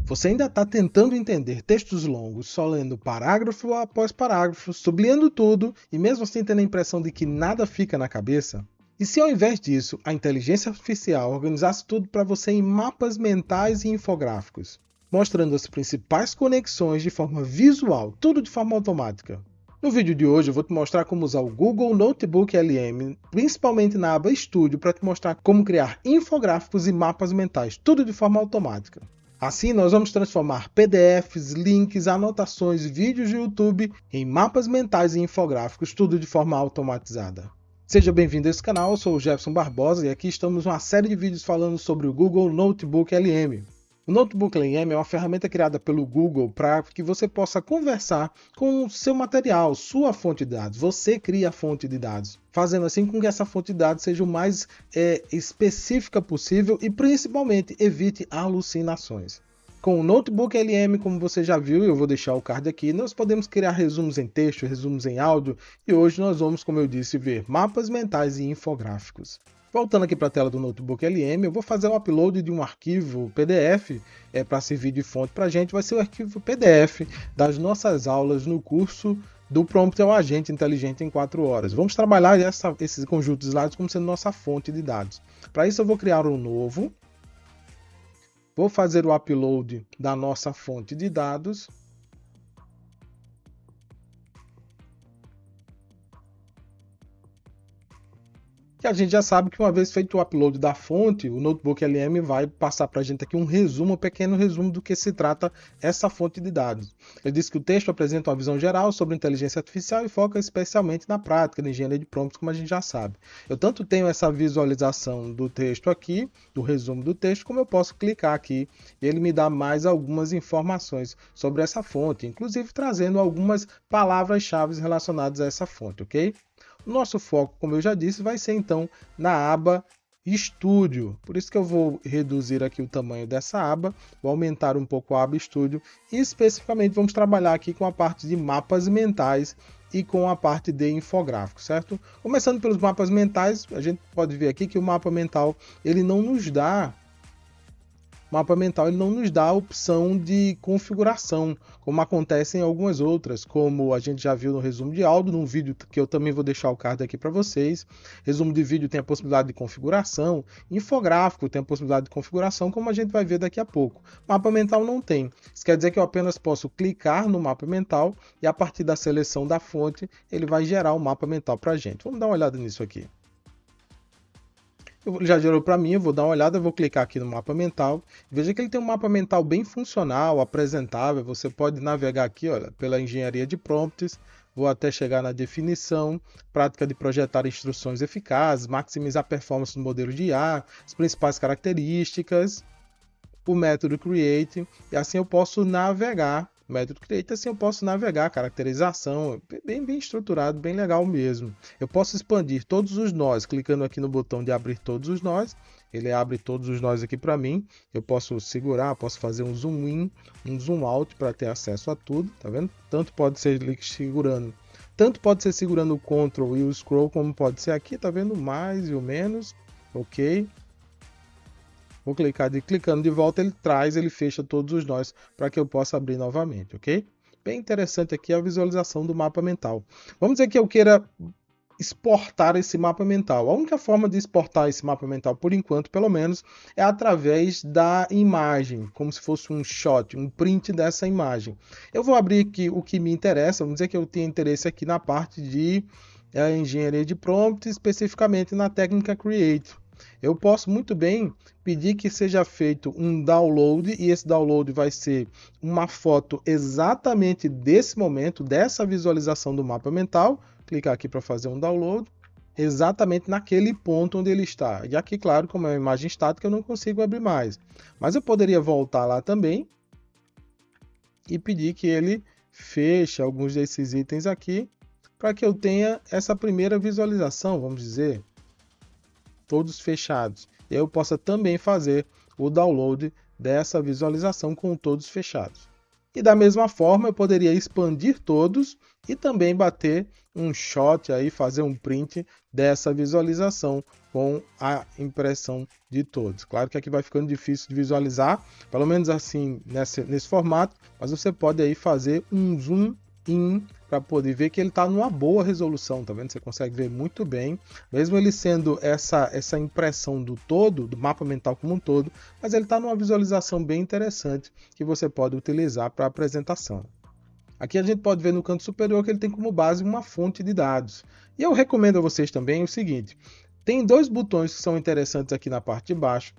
Você ainda está tentando entender textos longos, só lendo parágrafo após parágrafo, sublinhando tudo e mesmo assim tendo a impressão de que nada fica na cabeça? E se ao invés disso, a inteligência artificial organizasse tudo para você em mapas mentais e infográficos, mostrando as principais conexões de forma visual, tudo de forma automática? No vídeo de hoje eu vou te mostrar como usar o Google Notebook LM, principalmente na aba Studio, para te mostrar como criar infográficos e mapas mentais, tudo de forma automática. Assim, nós vamos transformar PDFs, links, anotações, vídeos de YouTube em mapas mentais e infográficos, tudo de forma automatizada. Seja bem-vindo a esse canal, eu sou o Jefferson Barbosa e aqui estamos numa série de vídeos falando sobre o Google Notebook LM. O Notebook LM é uma ferramenta criada pelo Google para que você possa conversar com o seu material, sua fonte de dados. Você cria a fonte de dados, fazendo assim com que essa fonte de dados seja o mais específica possível e principalmente evite alucinações. Com o Notebook LM, como você já viu, eu vou deixar o card aqui, nós podemos criar resumos em texto, resumos em áudio e hoje nós vamos, como eu disse, ver mapas mentais e infográficos. Voltando aqui para a tela do Notebook LM, eu vou fazer o upload de um arquivo PDF para servir de fonte para a gente. Vai ser o arquivo PDF das nossas aulas no curso do Prompt ao Agente Inteligente em 4 horas. Vamos trabalhar esse conjunto de slides como sendo nossa fonte de dados. Para isso eu vou criar um novo. Vou fazer o upload da nossa fonte de dados. Que a gente já sabe que uma vez feito o upload da fonte, o Notebook LM vai passar para a gente aqui um resumo, um pequeno resumo do que se trata essa fonte de dados. Ele diz que o texto apresenta uma visão geral sobre inteligência artificial e foca especialmente na prática de engenharia de prompts, como a gente já sabe. Eu tanto tenho essa visualização do texto aqui, do resumo do texto, como eu posso clicar aqui e ele me dá mais algumas informações sobre essa fonte, inclusive trazendo algumas palavras-chave relacionadas a essa fonte, ok? O nosso foco, como eu já disse, vai ser então na aba Studio. Por isso que eu vou reduzir aqui o tamanho dessa aba, vou aumentar um pouco a aba Studio e especificamente vamos trabalhar aqui com a parte de mapas mentais e com a parte de infográfico, certo? Começando pelos mapas mentais, a gente pode ver aqui que o mapa mental ele não nos dá a opção de configuração, como acontece em algumas outras, como a gente já viu no resumo de áudio, num vídeo que eu também vou deixar o card aqui para vocês. Resumo de vídeo tem a possibilidade de configuração, infográfico tem a possibilidade de configuração, como a gente vai ver daqui a pouco. Mapa mental não tem. Isso quer dizer que eu apenas posso clicar no mapa mental e a partir da seleção da fonte, ele vai gerar um mapa mental para a gente. Vamos dar uma olhada nisso aqui. Já gerou para mim, eu vou dar uma olhada, vou clicar aqui no mapa mental. Veja que ele tem um mapa mental bem funcional, apresentável. Você pode navegar aqui, olha, pela engenharia de prompts. Vou até chegar na definição, prática de projetar instruções eficazes, maximizar a performance do modelo de IA, as principais características, o método create, e assim eu posso navegar. Método create, assim eu posso navegar, caracterização, bem estruturado, bem legal mesmo. Eu posso expandir todos os nós, clicando aqui no botão de abrir todos os nós, ele abre todos os nós aqui para mim. Eu posso segurar, posso fazer um zoom in, um zoom out para ter acesso a tudo, tá vendo? Tanto pode ser segurando o Ctrl e o Scroll, como pode ser aqui, tá vendo? Mais e o menos, ok? Vou clicar clicando de volta, ele fecha todos os nós para que eu possa abrir novamente, ok? Bem interessante aqui a visualização do mapa mental. Vamos dizer que eu queira exportar esse mapa mental. A única forma de exportar esse mapa mental, por enquanto, pelo menos, é através da imagem, como se fosse um shot, um print dessa imagem. Eu vou abrir aqui o que me interessa, vamos dizer que eu tenho interesse aqui na parte de engenharia de prompt, especificamente na técnica Create. Eu posso muito bem pedir que seja feito um download e esse download vai ser uma foto exatamente desse momento, dessa visualização do mapa mental. Clicar aqui para fazer um download, exatamente naquele ponto onde ele está. E aqui, claro, como é uma imagem estática, eu não consigo abrir mais. Mas eu poderia voltar lá também e pedir que ele feche alguns desses itens aqui para que eu tenha essa primeira visualização, vamos dizer, todos fechados. Eu possa também fazer o download dessa visualização com todos fechados. E da mesma forma eu poderia expandir todos e também bater um shot aí, fazer um print dessa visualização com a impressão de todos. Claro que aqui vai ficando difícil de visualizar, pelo menos assim nesse formato, mas você pode aí fazer um zoom in para poder ver que ele está numa boa resolução, tá vendo? Você consegue ver muito bem, mesmo ele sendo essa impressão do todo, do mapa mental como um todo, mas ele está numa visualização bem interessante que você pode utilizar para apresentação. Aqui a gente pode ver no canto superior que ele tem como base uma fonte de dados. E eu recomendo a vocês também o seguinte, tem dois botões que são interessantes aqui na parte de baixo,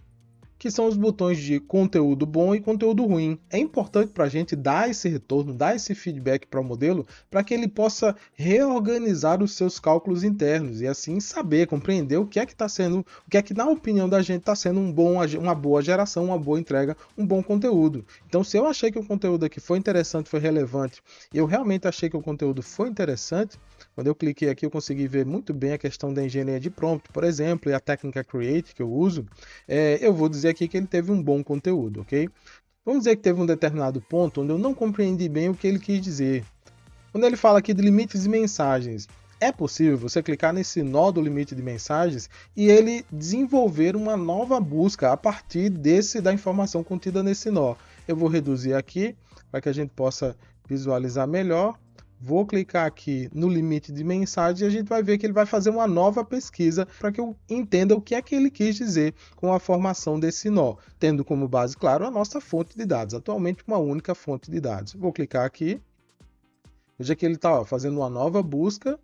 que são os botões de conteúdo bom e conteúdo ruim. É importante para a gente dar esse retorno, dar esse feedback para o modelo, para que ele possa reorganizar os seus cálculos internos e assim saber, compreender o que é que está sendo, o que é que na opinião da gente está sendo uma boa geração, uma boa entrega, um bom conteúdo. Então, se eu achei que o conteúdo aqui foi interessante, foi relevante, e eu realmente achei que o conteúdo foi interessante, quando eu cliquei aqui eu consegui ver muito bem a questão da engenharia de prompt, por exemplo, e a técnica Create que eu uso, eu vou dizer aqui que ele teve um bom conteúdo, ok? Vamos dizer que teve um determinado ponto onde eu não compreendi bem o que ele quis dizer. Quando ele fala aqui de limites de mensagens, é possível você clicar nesse nó do limite de mensagens e ele desenvolver uma nova busca a partir da informação contida nesse nó. Eu vou reduzir aqui para que a gente possa visualizar melhor. Vou clicar aqui no limite de mensagem e a gente vai ver que ele vai fazer uma nova pesquisa para que eu entenda o que é que ele quis dizer com a formação desse nó, tendo como base, claro, a nossa fonte de dados, atualmente uma única fonte de dados. Vou clicar aqui, veja que ele está fazendo uma nova busca,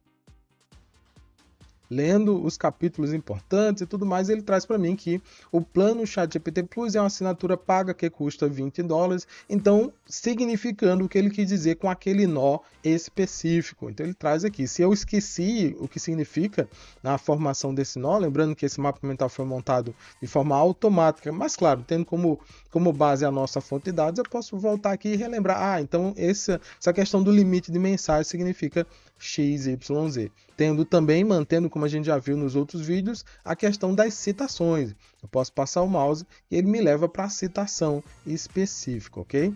lendo os capítulos importantes e tudo mais, ele traz para mim que o plano ChatGPT Plus é uma assinatura paga que custa $20, então significando o que ele quis dizer com aquele nó específico. Então ele traz aqui, se eu esqueci o que significa na formação desse nó, lembrando que esse mapa mental foi montado de forma automática, mas claro, tendo como base a nossa fonte de dados, eu posso voltar aqui e relembrar, então essa questão do limite de mensagem significa XYZ. Mantendo, como a gente já viu nos outros vídeos, a questão das citações. Eu posso passar o mouse e ele me leva para a citação específica, ok?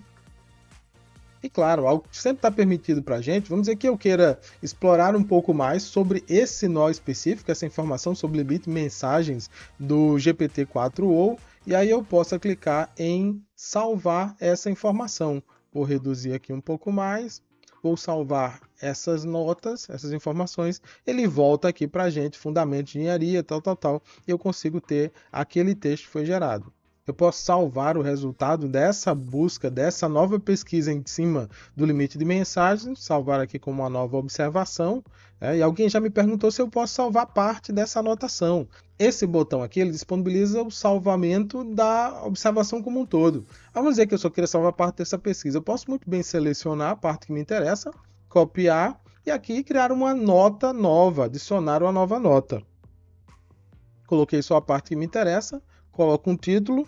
E claro, algo que sempre está permitido para a gente, vamos dizer que eu queira explorar um pouco mais sobre esse nó específico, essa informação sobre limite de mensagens do GPT-4o, e aí eu posso clicar em salvar essa informação. Vou reduzir aqui um pouco mais. Vou salvar essas notas, essas informações, ele volta aqui para a gente, fundamento de engenharia, tal, e eu consigo ter aquele texto que foi gerado. Eu posso salvar o resultado dessa busca, dessa nova pesquisa em cima do limite de mensagens, salvar aqui como uma nova observação, e alguém já me perguntou se eu posso salvar parte dessa anotação. Esse botão aqui, ele disponibiliza o salvamento da observação como um todo. Vamos dizer que eu só queira salvar parte dessa pesquisa. Eu posso muito bem selecionar a parte que me interessa, copiar e aqui criar uma nota nova, adicionar uma nova nota. Coloquei só a parte que me interessa, coloco um título,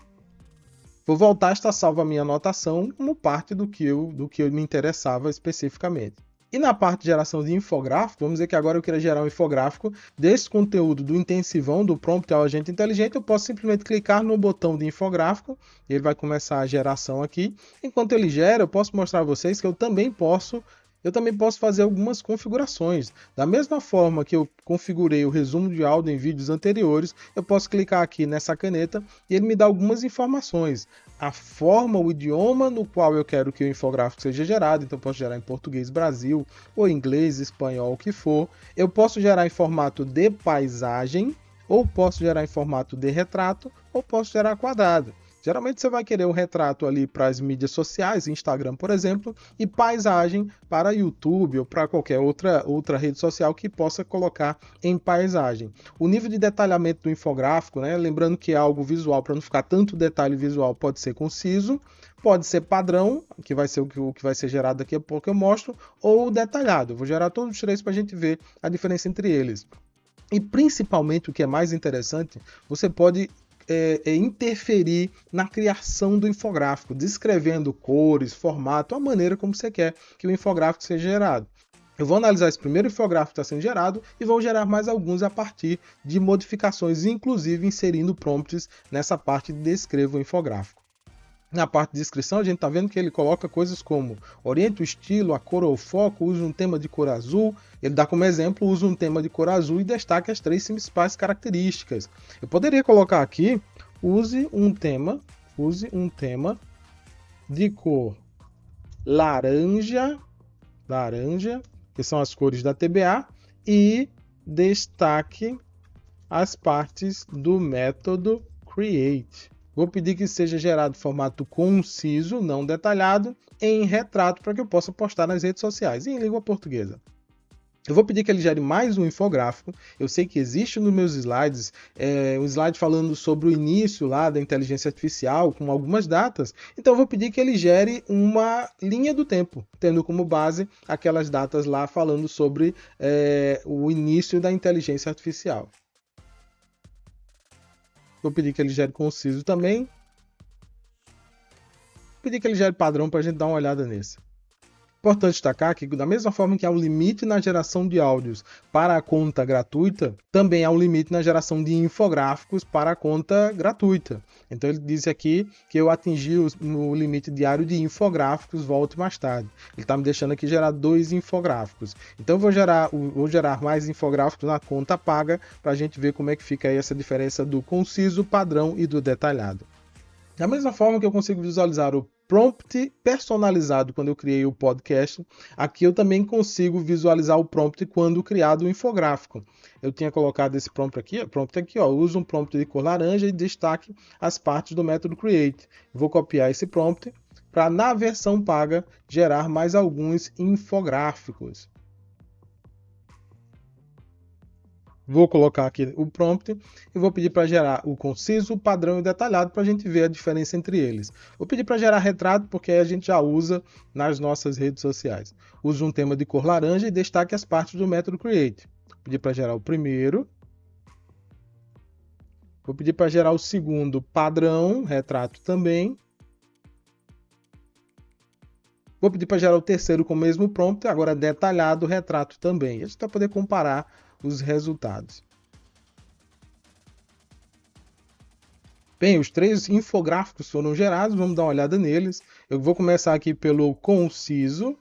vou voltar, está salva a minha anotação como parte do que eu me interessava especificamente. E na parte de geração de infográfico, vamos dizer que agora eu queira gerar um infográfico desse conteúdo do intensivão, do prompt ao agente inteligente, eu posso simplesmente clicar no botão de infográfico, e ele vai começar a geração aqui. Enquanto ele gera, eu posso mostrar a vocês que eu também posso fazer algumas configurações. Da mesma forma que eu configurei o resumo de áudio em vídeos anteriores, eu posso clicar aqui nessa caneta e ele me dá algumas informações. A forma, o idioma no qual eu quero que o infográfico seja gerado, então eu posso gerar em português Brasil, ou inglês, espanhol, o que for. Eu posso gerar em formato de paisagem, ou posso gerar em formato de retrato, ou posso gerar quadrado. Geralmente você vai querer um retrato ali para as mídias sociais, Instagram, por exemplo, e paisagem para YouTube ou para qualquer outra rede social que possa colocar em paisagem. O nível de detalhamento do infográfico, lembrando que é algo visual, para não ficar tanto detalhe visual, pode ser conciso, pode ser padrão, que vai ser o que vai ser gerado daqui a pouco eu mostro, ou detalhado. Eu vou gerar todos os três para a gente ver a diferença entre eles. E principalmente, o que é mais interessante, você pode interferir na criação do infográfico, descrevendo cores, formato, a maneira como você quer que o infográfico seja gerado. Eu vou analisar esse primeiro infográfico que está sendo gerado e vou gerar mais alguns a partir de modificações, inclusive inserindo prompts nessa parte de descreva o infográfico. Na parte de descrição, a gente está vendo que ele coloca coisas como oriente o estilo, a cor ou o foco, use um tema de cor azul. Ele dá como exemplo, use um tema de cor azul e destaque as 3 principais características. Eu poderia colocar aqui, use um tema de cor laranja, que são as cores da TBA, e destaque as partes do método Create. Vou pedir que seja gerado formato conciso, não detalhado, em retrato para que eu possa postar nas redes sociais e em língua portuguesa. Eu vou pedir que ele gere mais um infográfico. Eu sei que existe nos meus slides um slide falando sobre o início lá da inteligência artificial, com algumas datas. Então eu vou pedir que ele gere uma linha do tempo, tendo como base aquelas datas lá falando sobre o início da inteligência artificial. Vou pedir que ele gere conciso também. Vou pedir que ele gere padrão para a gente dar uma olhada nesse. Importante destacar que, da mesma forma que há um limite na geração de áudios para a conta gratuita, também há um limite na geração de infográficos para a conta gratuita. Então ele diz aqui que eu atingi o limite diário de infográficos, volte mais tarde. Ele está me deixando aqui gerar 2 infográficos. Então eu vou gerar mais infográficos na conta paga para a gente ver como é que fica aí essa diferença do conciso, padrão e do detalhado. Da mesma forma que eu consigo visualizar o prompt personalizado quando eu criei o podcast, aqui eu também consigo visualizar o prompt quando criado o infográfico. Eu tinha colocado esse prompt aqui, ó, usa um prompt de cor laranja e destaque as partes do método Create. Vou copiar esse prompt para, na versão paga, gerar mais alguns infográficos. Vou colocar aqui o prompt e vou pedir para gerar o conciso, o padrão e o detalhado para a gente ver a diferença entre eles. Vou pedir para gerar retrato porque a gente já usa nas nossas redes sociais. Use um tema de cor laranja e destaque as partes do método Create. Vou pedir para gerar o primeiro. Vou pedir para gerar o segundo, padrão, retrato também. Vou pedir para gerar o terceiro com o mesmo prompt, agora detalhado, retrato também. A gente vai poder comparar os resultados. Bem, os 3 infográficos foram gerados, vamos dar uma olhada neles. Eu vou começar aqui pelo conciso.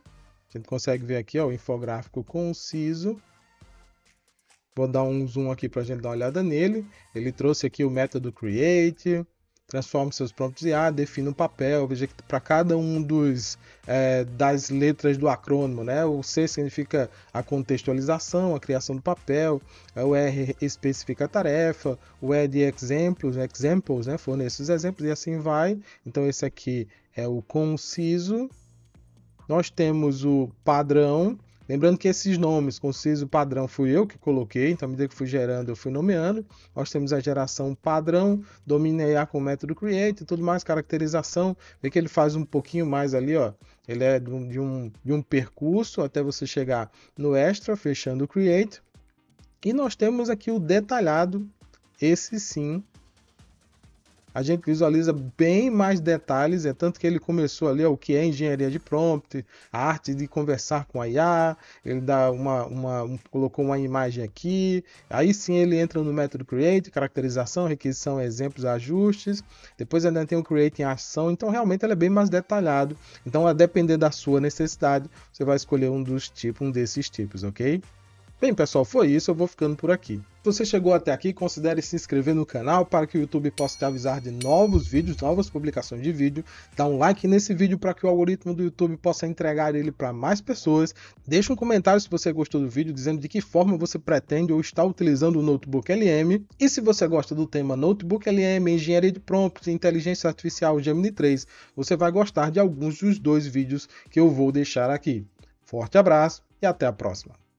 A gente consegue ver aqui, ó, o infográfico conciso. Vou dar um zoom aqui para a gente dar uma olhada nele. Ele trouxe aqui o método Create. Transforme seus prompts em A, defina um papel. Veja que para cada um das letras do acrônimo, né? O C significa a contextualização, a criação do papel. O R especifica a tarefa. O E de examples, né? Fornece os exemplos e assim vai. Então esse aqui é o conciso. Nós temos o padrão. Lembrando que esses nomes, conciso, padrão, fui eu que coloquei, então à medida que fui gerando, eu fui nomeando. Nós temos a geração padrão, domina IA com o método Create, tudo mais, caracterização. Vê que ele faz um pouquinho mais ali, ó. Ele é de um percurso até você chegar no extra, fechando o Create. E nós temos aqui o detalhado, esse sim. A gente visualiza bem mais detalhes, é tanto que ele começou ali o que é engenharia de prompt, a arte de conversar com a IA, ele dá colocou uma imagem aqui, aí sim ele entra no método Create, caracterização, requisição, exemplos, ajustes, depois ainda tem o Create em ação, então realmente ele é bem mais detalhado, então a depender da sua necessidade, você vai escolher um desses tipos, ok? Bem, pessoal, foi isso, eu vou ficando por aqui. Se você chegou até aqui, considere se inscrever no canal para que o YouTube possa te avisar de novos vídeos, novas publicações de vídeo. Dá um like nesse vídeo para que o algoritmo do YouTube possa entregar ele para mais pessoas. Deixa um comentário se você gostou do vídeo, dizendo de que forma você pretende ou está utilizando o Notebook LM. E se você gosta do tema Notebook LM, Engenharia de Prompts e Inteligência Artificial Gemini 3, você vai gostar de alguns dos 2 vídeos que eu vou deixar aqui. Forte abraço e até a próxima.